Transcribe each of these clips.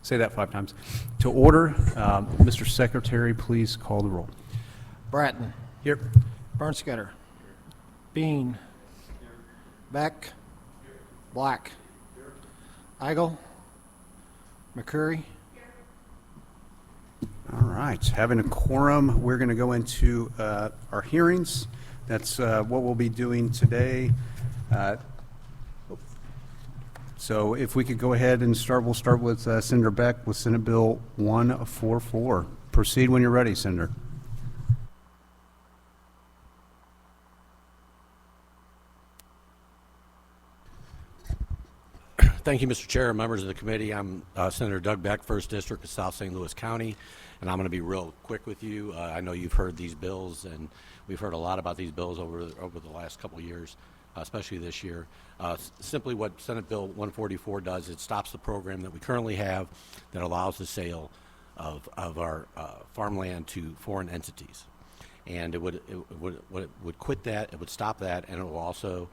say that 5 times, to order. Mr. Secretary, please call the roll. Bratton. Here. Bernstetter. Bean. Beck. Black. Eigel. McCurry. All right. Having a quorum, we're going to go into our hearings. That's what we'll be doing today. So if we could go ahead and we'll start with Senator Beck with Senate Bill 144. Proceed when you're ready, Senator. Thank you, Mr. Chair and members of the committee. I'm Senator Doug Beck, 1st District of South St. Louis County, and I'm going to be real quick with you. I know you've heard these bills, and we've heard a lot about these bills over the last couple of years, especially this year. Simply what Senate Bill 144 does, it stops the program that we currently have that allows the sale of our farmland to foreign entities. And it would quit that, it would stop that, and it will also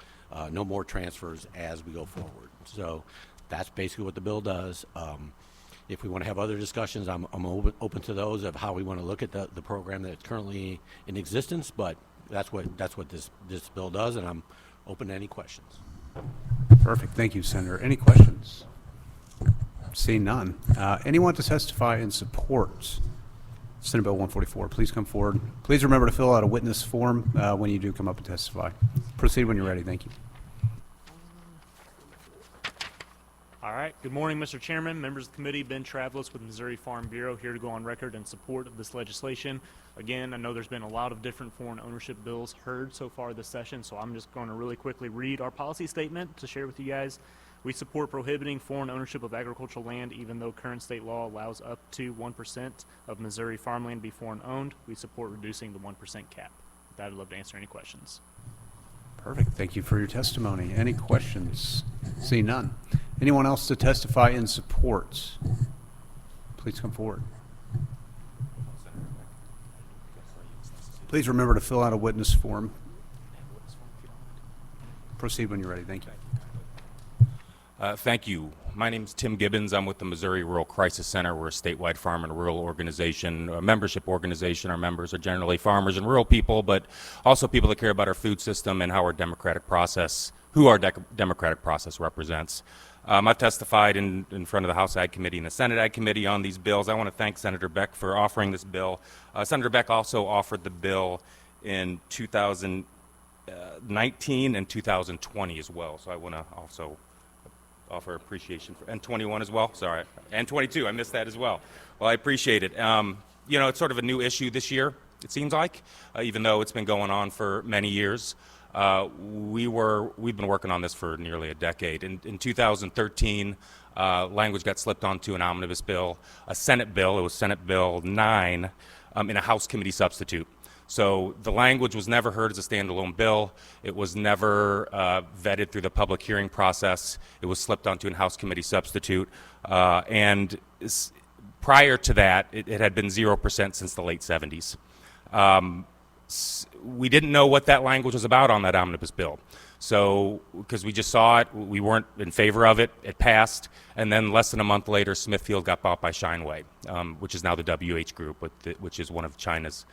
no more transfers as we go forward. So that's basically what the bill does. If we want to have other discussions, I'm open to those of how we want to look at the program that's currently in existence, but that's what this bill does, and I'm open to any questions. Perfect. Thank you, Senator. Any questions? Seeing none. Anyone to testify in support? Senate Bill 144, please come forward. Please remember to fill out a witness form when you do come up and testify. Proceed when you're ready. Thank you. All right. Good morning, Mr. Chairman, members of the committee. Ben Travalis with Missouri Farm Bureau, here to go on record in support of this legislation. Again, I know there's been a lot of different foreign ownership bills heard so far this session, so I'm just going to really quickly read our policy statement to share with you guys. We support prohibiting foreign ownership of agricultural land, even though current state law allows up to 1% of Missouri farmland to be foreign owned. We support reducing the 1% cap. With that, I'd love to answer any questions. Perfect. Thank you for your testimony. Any questions? See none. Anyone else to testify in support? Please come forward. Please remember to fill out a witness form. Proceed when you're ready. Thank you. Thank you. My name is Tim Gibbons. I'm with the Missouri Rural Crisis Center. We're a statewide farm and rural organization, a membership organization. Our members are generally farmers and rural people, but also people that care about our food system and how our democratic process, who our democratic process represents. I've testified in front of the House Ag Committee and the Senate Ag Committee on these bills. I want to thank Senator Beck for offering this bill. Senator Beck also offered the bill in 2019 and 2020 as well, so I want to also offer appreciation for, and 21 as well, sorry, and 22, I missed that as well. Well, I appreciate it. You know, it's sort of a new issue this year, it seems like, even though it's been going on for many years. We've been working on this for nearly a decade. In 2013, language got slipped onto an omnibus bill, a Senate bill, it was Senate Bill 9, in a House committee substitute. So the language was never heard as a standalone bill. It was never vetted through the public hearing process. It was slipped onto a House committee substitute. And prior to that, it had been 0% since the late 70s. We didn't know what that language was about on that omnibus bill. So, because we just saw it, we weren't in favor of it, it passed, and then less than a month later, Smithfield got bought by Shineway, which is now the WH Group, which is one of China's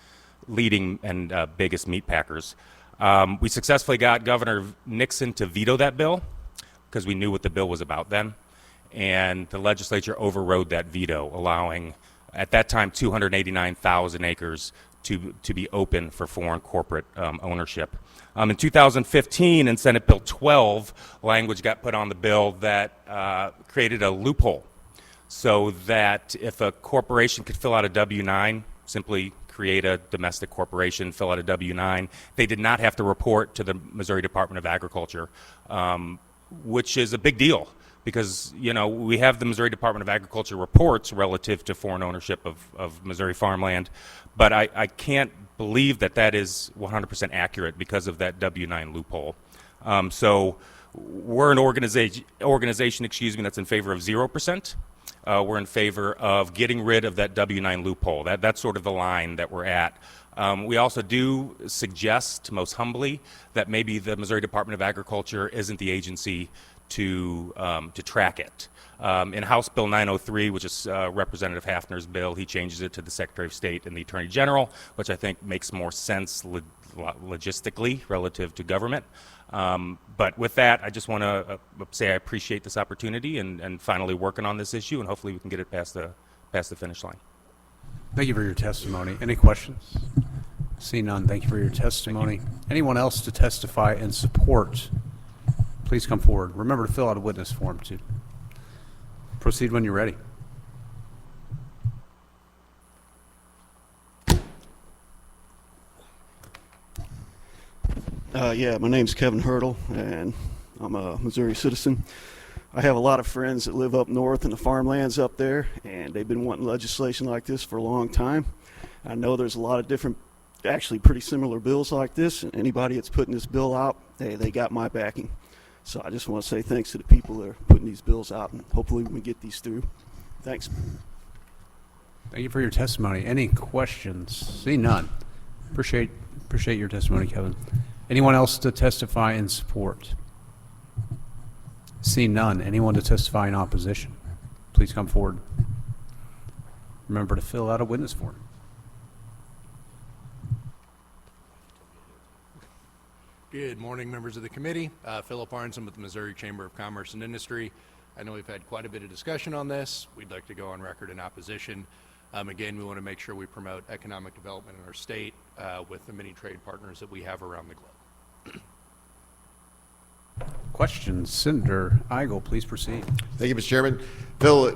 leading and biggest meat packers. We successfully got Governor Nixon to veto that bill because we knew what the bill was about then, and the legislature overrode that veto, allowing, at that time, 289,000 acres to be open for foreign corporate ownership. In 2015, in Senate Bill 12, language got put on the bill that created a loophole so that if a corporation could fill out a W-9, simply create a domestic corporation, fill out a W-9, they did not have to report to the Missouri Department of Agriculture, which is a big deal because, you know, we have the Missouri Department of Agriculture reports relative to foreign ownership of Missouri farmland, but I can't believe that that is 100% accurate because of that W-9 loophole. So we're an organization, that's in favor of 0%. We're in favor of getting rid of that W-9 loophole. That's sort of the line that we're at. We also do suggest, most humbly, that maybe the Missouri Department of Agriculture isn't the agency to track it. In House Bill 903, which is Representative Hafner's bill, he changes it to the Secretary of State and the Attorney General, which I think makes more sense logistically relative to government. But with that, I just want to say I appreciate this opportunity and finally working on this issue, and hopefully we can get it past the finish line. Thank you for your testimony. Any questions? See none. Thank you for your testimony. Anyone else to testify in support? Please come forward. Remember to fill out a witness form too. Proceed when you're ready. Yeah, my name's Kevin Hurdle, and I'm a Missouri citizen. I have a lot of friends that live up north in the farmlands up there, and they've been wanting legislation like this for a long time. I know there's a lot of different, actually pretty similar bills like this, and anybody that's putting this bill out, hey, they got my backing. So I just want to say thanks to the people that are putting these bills out, and hopefully we can get these through. Thanks. Thank you for your testimony. Any questions? See none. Appreciate your testimony, Kevin. Anyone else to testify in support? See none. Anyone to testify in opposition? Please come forward. Remember to fill out a witness form. Good morning, members of the committee. Philip Arnson with the Missouri Chamber of Commerce and Industry. I know we've had quite a bit of discussion on this. We'd like to go on record in opposition. Again, we want to make sure we promote economic development in our state with the many trade partners that we have around the globe. Questions? Senator Eigel, please proceed. Thank you, Mr. Chairman. Phil,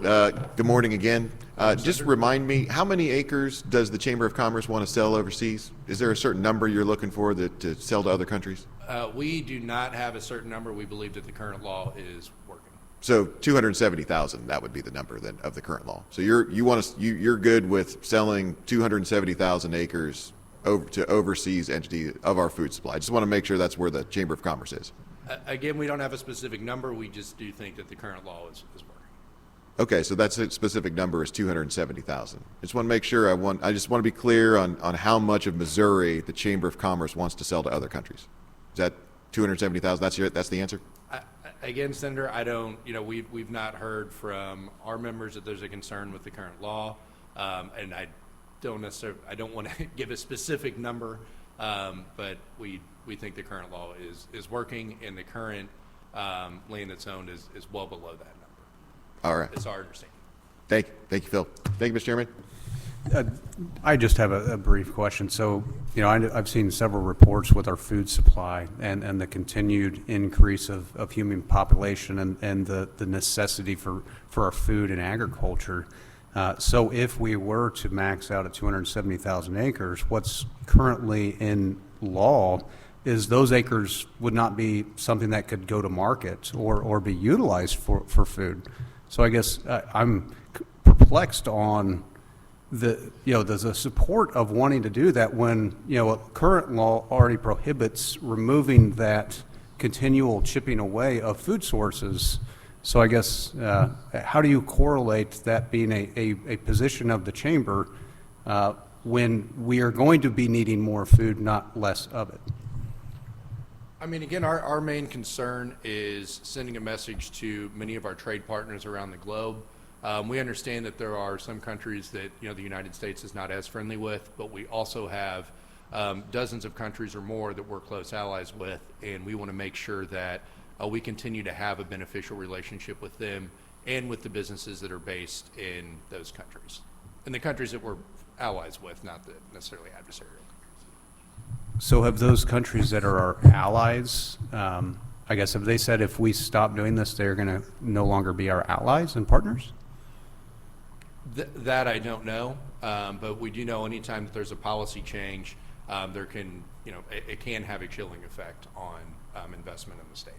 good morning again. Just remind me, how many acres does the Chamber of Commerce want to sell overseas? Is there a certain number you're looking for to sell to other countries? We do not have a certain number. We believe that the current law is working. So 270,000, that would be the number then of the current law. So you're good with selling 270,000 acres over to overseas entity of our food supply. I just want to make sure that's where the Chamber of Commerce is. Again, we don't have a specific number. We just do think that the current law is working. Okay, so that's a specific number is 270,000. I just want to make sure I just want to be clear on how much of Missouri the Chamber of Commerce wants to sell to other countries. Is that 270,000? That's the answer? Again, Senator, I don't, we've not heard from our members that there's a concern with the current law, and I don't want to give a specific number, but we think the current law is working, and the current land that's owned is well below that number. All right. It's our understanding. Thank you, Phil. Thank you, Mr. Chairman. I just have a brief question. So, I've seen several reports with our food supply and the continued increase of human population and the necessity for our food and agriculture. So if we were to max out at 270,000 acres, what's currently in law is those acres would not be something that could go to market or be utilized for food. So I guess I'm perplexed on the support of wanting to do that when, current law already prohibits removing that continual chipping away of food sources. So I guess, how do you correlate that being a position of the chamber when we are going to be needing more food, not less of it? I mean, again, our main concern is sending a message to many of our trade partners around the globe. We understand that there are some countries that, the United States is not as friendly with, but we also have dozens of countries or more that we're close allies with, and we want to make sure that we continue to have a beneficial relationship with them and with the businesses that are based in those countries, and the countries that we're allies with, not necessarily adversarial. So have those countries that are our allies, I guess, have they said if we stop doing this, they're going to no longer be our allies and partners? That I don't know, but we do know anytime that there's a policy change, there can, it can have a chilling effect on investment in the state.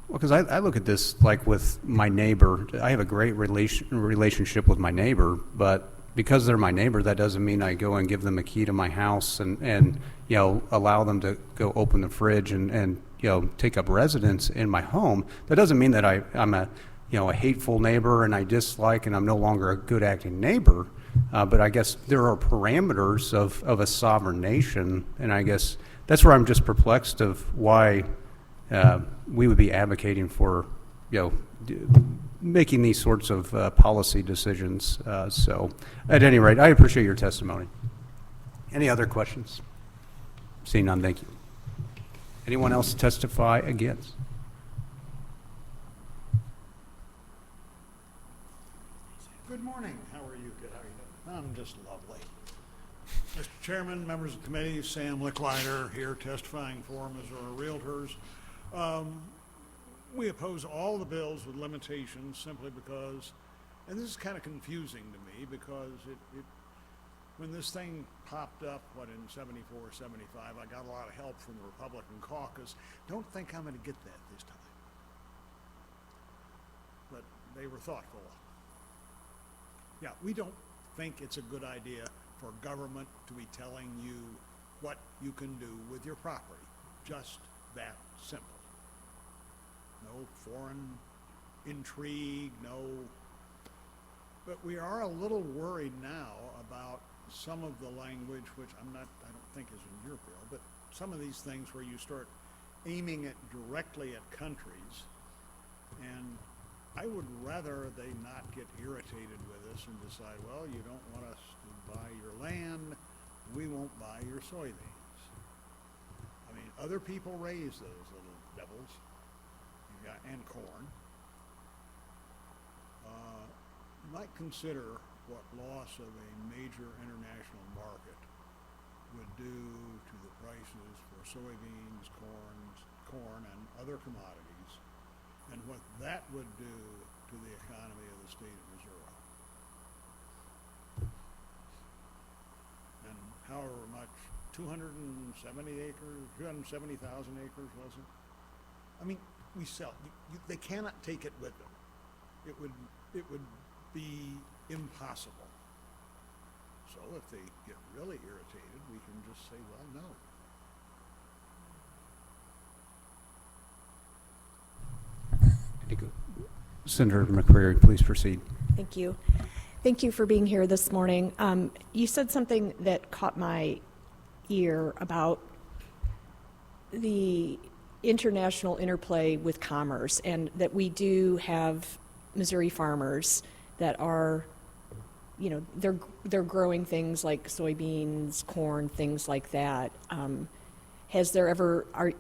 Well, because I look at this like with my neighbor. I have a great relationship with my neighbor, but because they're my neighbor, that doesn't mean I go and give them a key to my house and allow them to go open the fridge and take up residence in my home. That doesn't mean that I'm a hateful neighbor and I dislike and I'm no longer a good acting neighbor. But I guess there are parameters of a sovereign nation, and I guess that's where I'm just perplexed of why we would be advocating for, making these sorts of policy decisions. So, at any rate, I appreciate your testimony. Any other questions? Seeing none, thank you. Anyone else testify against? Good morning. How are you? Good. How are you doing? I'm just lovely. Mr. Chairman, members of the committee, Sam Licklider here testifying for Missouri Realtors. We oppose all the bills with limitations simply because, and this is kind of confusing to me because when this thing popped up, in 74, 75, I got a lot of help from the Republican caucus. Don't think I'm going to get that this time. But they were thoughtful. Yeah, we don't think it's a good idea for government to be telling you what you can do with your property. Just that simple. No foreign intrigue, but we are a little worried now about some of the language, which I don't think is in your bill, but some of these things where you start aiming it directly at countries, and I would rather they not get irritated with us and decide, well, you don't want us to buy your land, we won't buy your soybeans. I mean, other people raise those little devils, and corn. You might consider what loss of a major international market would do to the prices for soybeans, corn, and other commodities, and what that would do to the economy of the state of Missouri. And however much, 270,000 acres, was it? I mean, we sell. They cannot take it with them. It would be impossible. So if they get really irritated, we can just say, well, no. Senator McCreary, please proceed. Thank you. Thank you for being here this morning. You said something that caught my ear about the international interplay with commerce, and that we do have Missouri farmers that are, they're growing things like soybeans, corn, things like that. Has there ever, I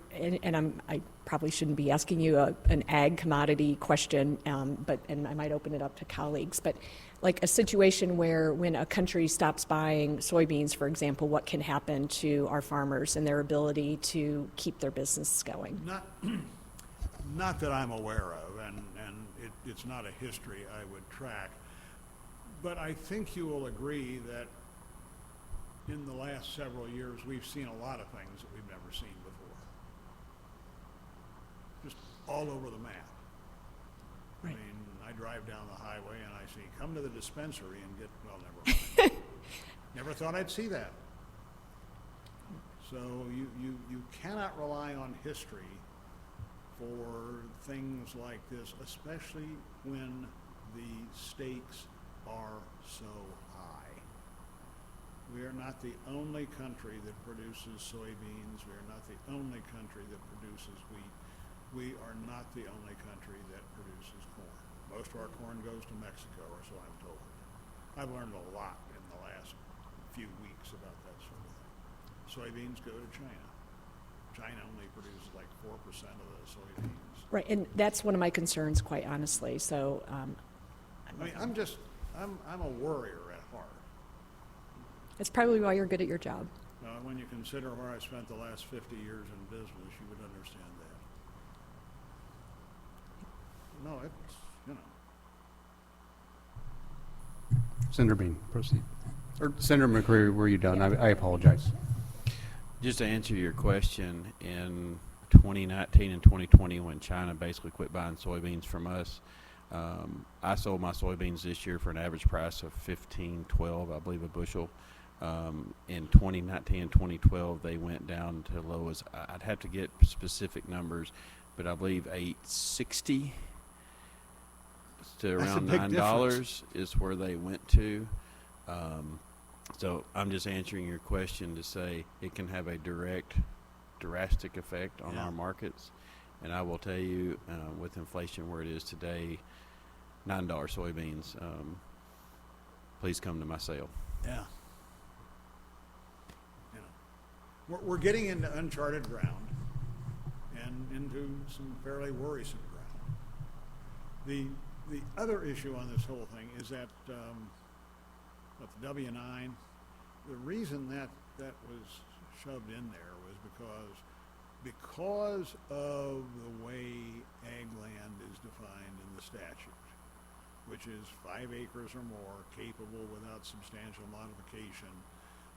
probably shouldn't be asking you an ag commodity question, and I might open it up to colleagues, but like a situation where when a country stops buying soybeans, for example, what can happen to our farmers and their ability to keep their business going? Not that I'm aware of, and it's not a history I would track, but I think you will agree that in the last several years we've seen a lot of things that we've never seen before. Just all over the map. Right. I mean, I drive down the highway and I see, come to the dispensary and get, well, never mind. Never thought I'd see that. So you cannot rely on history for things like this, especially when the stakes are so high. We are not the only country that produces soybeans. We are not the only country that produces wheat. We are not the only country that produces corn. Most of our corn goes to Mexico, or so I'm told. I've learned a lot in the last few weeks about that sort of thing. Soybeans go to China. China only produces like 4% of the soybeans. Right, and that's one of my concerns, quite honestly. So, I'm a worrier at heart. it's probably why you're good at your job. When you consider where I spent the last 50 years in business, you would understand that. No, it's, Senator Bean, proceed. Or Senator McCreary, were you done? I apologize. Just to answer your question, in 2019 and 2020, when China basically quit buying soybeans from us, I sold my soybeans this year for an average price of $15.12, I believe, a bushel. In 2019 and 2012, they went down to low as, I'd have to get specific numbers, but I believe $8.60 to around $9 is where they went to. So I'm just answering your question to say it can have a drastic effect on our markets. And I will tell you, with inflation where it is today, $9 soybeans, please come to my sale. Yeah. You know, we're getting into uncharted ground and into some fairly worrisome ground. The other issue on this whole thing is that with the W-9, the reason that was shoved in there was because of the way ag land is defined in the statute, which is 5 acres or more, capable without substantial modification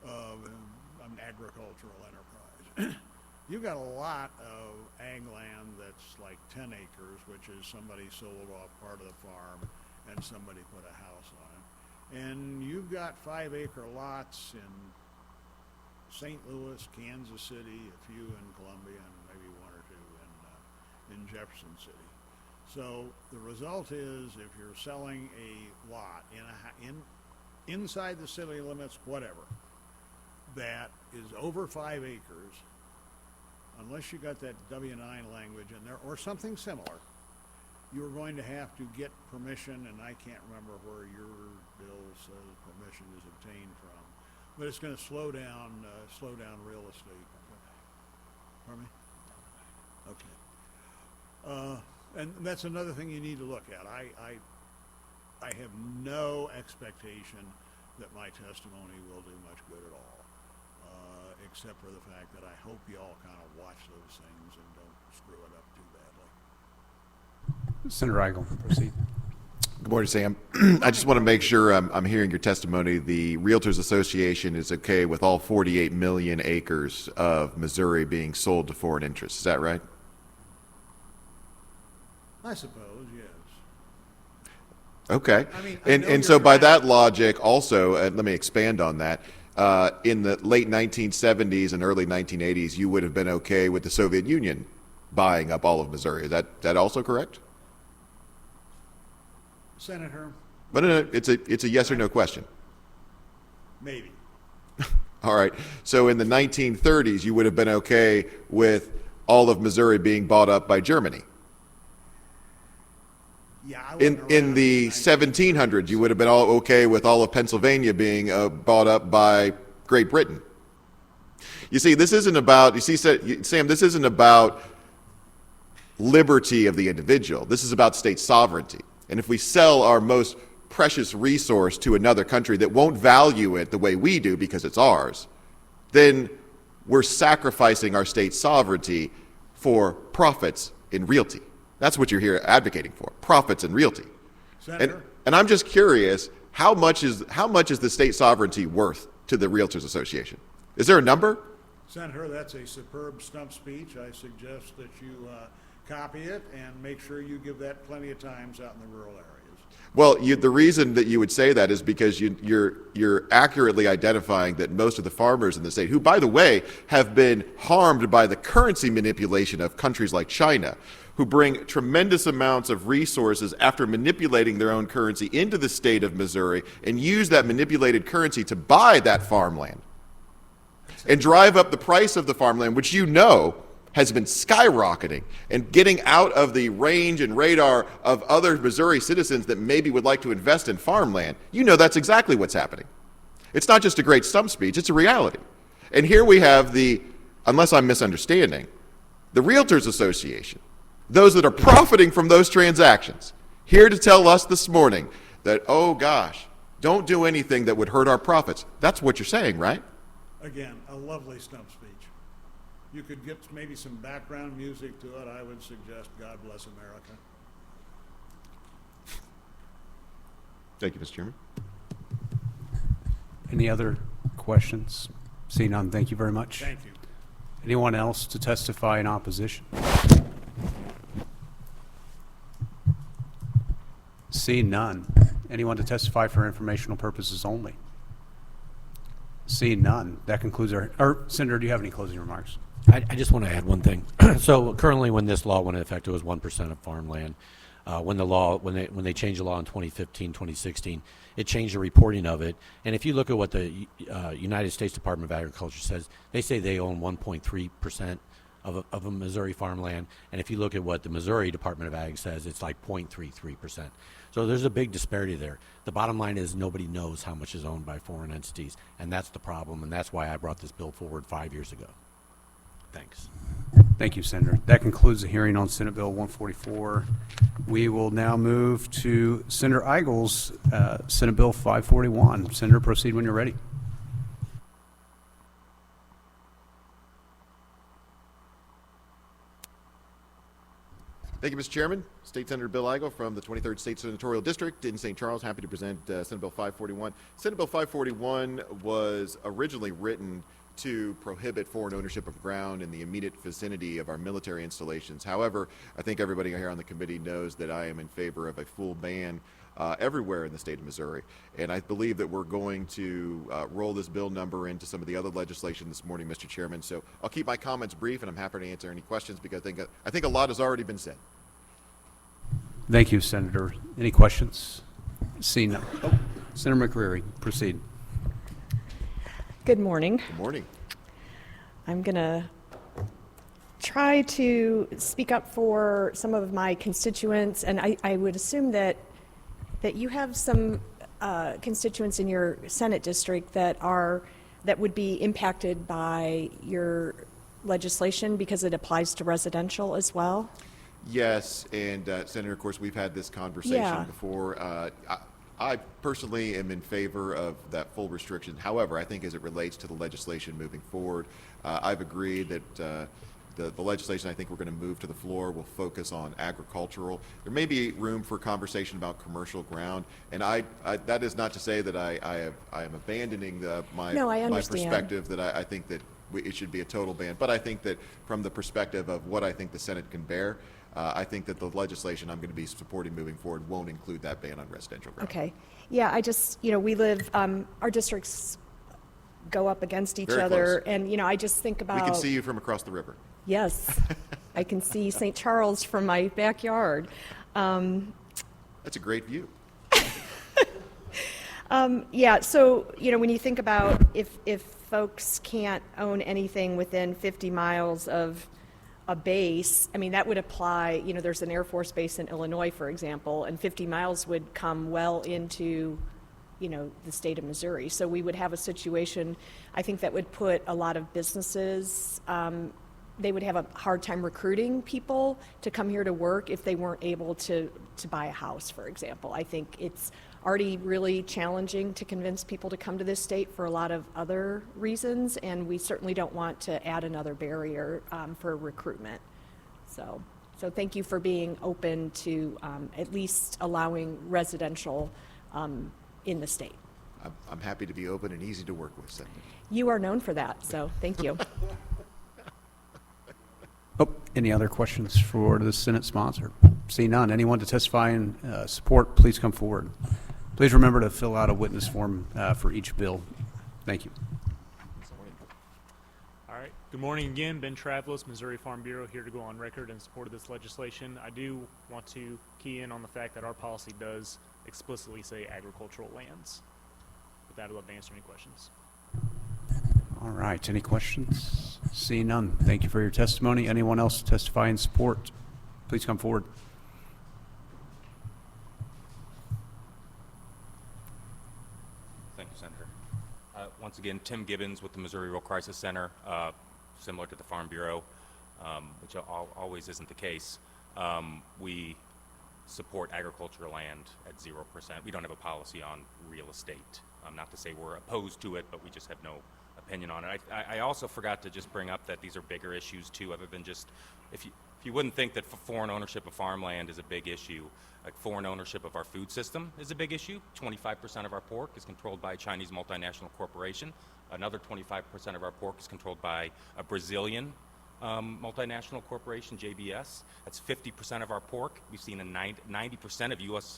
of an agricultural enterprise. You've got a lot of ag land that's like 10 acres, which is somebody sold off part of the farm and somebody put a house on it. And you've got 5-acre lots in St. Louis, Kansas City, a few in Columbia, and maybe 1 or 2 in Jefferson City. So the result is, if you're selling a lot inside the city limits, whatever, that is over 5 acres, unless you got that W-9 language in there or something similar, you're going to have to get permission, and I can't remember where your bill says permission is obtained from, but it's going to slow down real estate. Pardon me? Okay. And that's another thing you need to look at. I have no expectation that my testimony will do much good at all, except for the fact that I hope you all kind of watch those things and don't screw it up too badly. Senator Eigel, proceed. Good morning, Sam. I just want to make sure I'm hearing your testimony. The Realtors Association is okay with all 48 million acres of Missouri being sold to foreign interests. Is that right? I suppose, yes. Okay. I mean, and so by that logic also, let me expand on that. In the late 1970s and early 1980s, you would have been okay with the Soviet Union buying up all of Missouri. Is that also correct? Senator, But no, it's a yes or no question. maybe. All right. So in the 1930s, you would have been okay with all of Missouri being bought up by Germany. Yeah, I wasn't In around the 1700s, you would have been all okay with all of Pennsylvania being bought up by Great Britain. You see, this isn't about, Sam, this isn't about liberty of the individual. This is about state sovereignty. And if we sell our most precious resource to another country that won't value it the way we do because it's ours, then we're sacrificing our state sovereignty for profits in realty. That's what you're here advocating for, profits in realty. Senator? And I'm just curious, how much is the state sovereignty worth to the Realtors Association? Is there a number? Senator, that's a superb stump speech. I suggest that you copy it and make sure you give that plenty of times out in the rural areas. Well, the reason that you would say that is because you're accurately identifying that most of the farmers in the state, who, by the way, have been harmed by the currency manipulation of countries like China, who bring tremendous amounts of resources after manipulating their own currency into the state of Missouri and use that manipulated currency to buy that farmland and drive up the price of the farmland, which you know has been skyrocketing and getting out of the range and radar of other Missouri citizens that maybe would like to invest in farmland. You know that's exactly what's happening. It's not just a great stump speech, it's a reality. And here we have unless I'm misunderstanding, the Realtors Association, those that are profiting from those transactions, here to tell us this morning that, oh gosh, don't do anything that would hurt our profits. That's what you're saying, right? Again, a lovely stump speech. You could get maybe some background music to it. I would suggest God Bless America. Thank you, Mr. Chairman. Any other questions? Seeing none, thank you very much. Thank you. Anyone else to testify in opposition? Seeing none. Anyone to testify for informational purposes only? Seeing none. That concludes Senator, do you have any closing remarks? I just want to add one thing. So currently when this law went into effect, it was 1% of farmland. when they changed the law in 2015, 2016, it changed the reporting of it. And if you look at what the United States Department of Agriculture says, they say they own 1.3% of a Missouri farmland. And if you look at what the Missouri Department of Ag says, it's like 0.33%. So there's a big disparity there. The bottom line is nobody knows how much is owned by foreign entities, and that's the problem, and that's why I brought this bill forward 5 years ago. Thanks. Thank you, Senator. That concludes the hearing on Senate Bill 144. We will now move to Senator Eigel's Senate Bill 541. Senator, proceed when you're ready. Thank you, Mr. Chairman. State Senator Bill Eigel from the 23rd State Senatorial District in St. Charles. Happy to present Senate Bill 541. Senate Bill 541 was originally written to prohibit foreign ownership of ground in the immediate vicinity of our military installations. However, I think everybody here on the committee knows that I am in favor of a full ban everywhere in the state of Missouri. And I believe that we're going to roll this bill number into some of the other legislation this morning, Mr. Chairman. So I'll keep my comments brief, and I'm happy to answer any questions because I think a lot has already been said. Thank you, Senator. Any questions? Seeing none. Senator McCreary, proceed. Good morning. Good morning. I'm going to try to speak up for some of my constituents, and I would assume that you have some constituents in your Senate district that would be impacted by your legislation because it applies to residential as well. Yes, and Senator, of course, we've had this conversation Yeah. before. I personally am in favor of that full restriction. However, I think as it relates to the legislation moving forward, I've agreed that the legislation I think we're going to move to the floor will focus on agricultural. There may be room for conversation about commercial ground, and that is not to say that I am abandoning my perspective that I think that it should be a total ban. But I think that from the perspective of what I think the Senate can bear, I think that the legislation I'm going to be supporting moving forward won't include that ban on residential ground. Okay. Yeah, I just, we live, our districts go up against each Very other, close. and, I just think about... We can see you from across the river. Yes. I can see St. Charles from my backyard. That's a great view. Yeah, so, when you think about if folks can't own anything within 50 miles of a base, I mean, that would apply, there's an Air Force base in Illinois, for example, and 50 miles would come well into, the state of Missouri. So we would have a situation, I think, that would put a lot of businesses, they would have a hard time recruiting people to come here to work if they weren't able to buy a house, for example. I think it's already really challenging to convince people to come to this state for a lot of other reasons, and we certainly don't want to add another barrier for recruitment. So thank you for being open to at least allowing residential in the state. I'm happy to be open and easy to work with, Senator. You are known for that, so thank you. Any other questions for the Senate sponsor? See none. Anyone to testify in support, please come forward. Please remember to fill out a witness form for each bill. Thank you. All right. Good morning again. Ben Travelis, Missouri Farm Bureau, here to go on record in support of this legislation. I do want to key in on the fact that our policy does explicitly say agricultural lands. With that, I'd love to answer any questions. All right. Any questions? See none. Thank you for your testimony. Anyone else testify in support? Please come forward. Thank you, Senator. Once again, Tim Gibbons with the Missouri Rural Crisis Center, similar to the Farm Bureau, which always isn't the case. We support agricultural land at 0%. We don't have a policy on real estate. Not to say we're opposed to it, but we just have no opinion on it. I also forgot to just bring up that these are bigger issues too, other than just, if you wouldn't think that foreign ownership of farmland is a big issue, like foreign ownership of our food system is a big issue. 25% of our pork is controlled by a Chinese multinational corporation. Another 25% of our pork is controlled by a Brazilian multinational corporation, JBS. That's 50% of our pork. We've seen 90%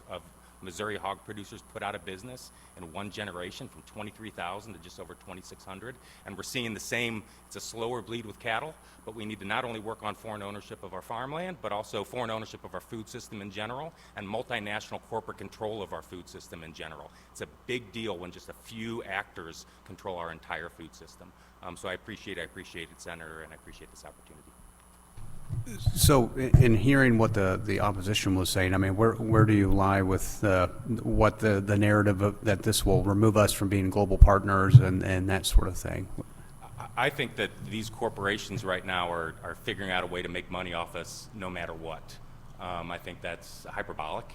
of Missouri hog producers put out of business in one generation from 23,000 to just over 2,600. And we're seeing the same, it's a slower bleed with cattle, but we need to not only work on foreign ownership of our farmland, but also foreign ownership of our food system in general and multinational corporate control of our food system in general. It's a big deal when just a few actors control our entire food system. So I appreciate it, Senator, and I appreciate this opportunity. So in hearing what the opposition was saying, I mean, where do you lie with what the narrative that this will remove us from being global partners and that sort of thing? I think that these corporations right now are figuring out a way to make money off us no matter what. I think that's hyperbolic.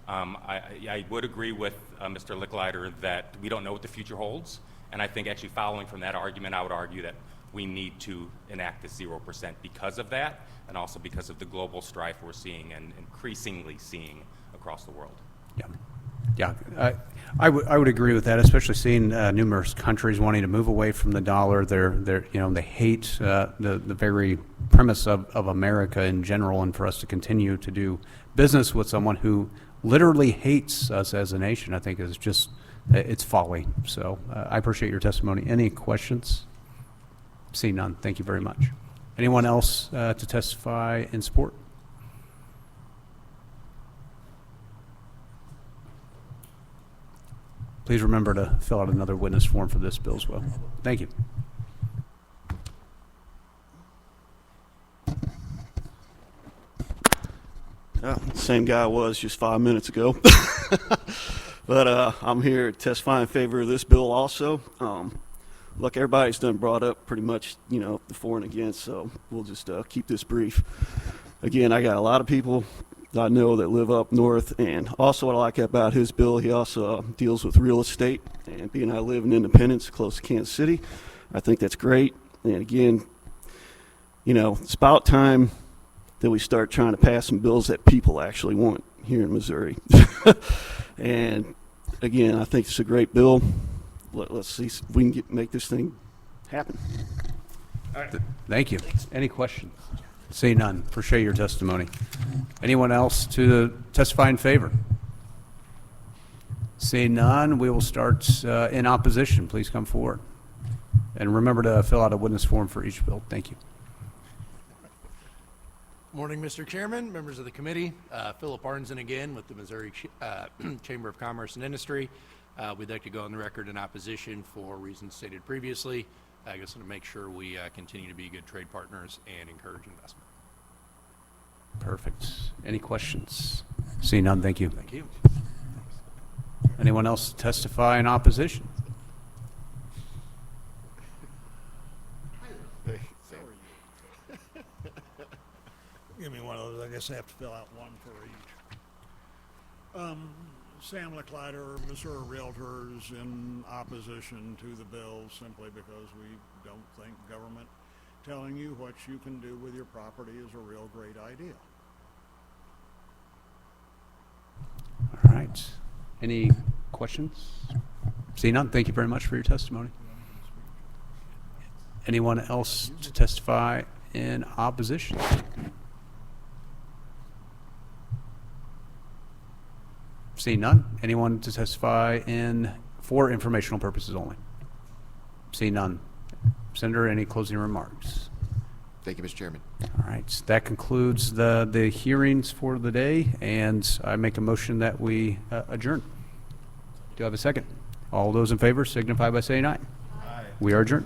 I would agree with Mr. Licklider that we don't know what the future holds, and I think actually following from that argument, I would argue that we need to enact this 0% because of that, and also because of the global strife we're seeing and increasingly seeing across the world. Yeah, I would agree with that, especially seeing numerous countries wanting to move away from the dollar. They hate the very premise of America in general, and for us to continue to do business with someone who literally hates us as a nation, I think is just, it's folly. So I appreciate your testimony. Any questions? See none. Thank you very much. Anyone else to testify in support? Please remember to fill out another witness form for this bill as well. Thank you. Same guy I was just 5 minutes ago. But I'm here to testify in favor of this bill also. Look, everybody's done brought up pretty much, the for and against, so we'll just keep this brief. Again, I got a lot of people that I know that live up north, and also what I like about his bill, he also deals with real estate, and being I live in Independence, close to Kansas City, I think that's great. And again, it's about time that we start trying to pass some bills that people actually want here in Missouri. And again, I think it's a great bill. Let's see if we can make this thing happen. All right. Thank you. Any questions? See none. Appreciate your testimony. Anyone else to testify in favor? See none. We will start in opposition. Please come forward. And remember to fill out a witness form for each bill. Thank you. Morning, Mr. Chairman, members of the committee. Philip Arnzen again with the Missouri Chamber of Commerce and Industry. We'd like to go on the record in opposition for reasons stated previously. I guess to make sure we continue to be good trade partners and encourage investment. Perfect. Any questions? See none. Thank you. Thank you. Anyone else to testify in opposition? Give me one of those. I guess I have to fill out one for each. Sam Licklider, Missouri Realtors, in opposition to the bill simply because we don't think government telling you what you can do with your property is a real great idea. All right. Any questions? See none. Thank you very much for your testimony. Anyone else to testify in opposition? See none. Anyone to testify for informational purposes only? See none. Senator, any closing remarks? Thank you, Mr. Chairman. All right. That concludes the hearings for the day, and I make a motion that we adjourn. Do I have a second? All those in favor signify by saying aye. Aye. We are adjourned.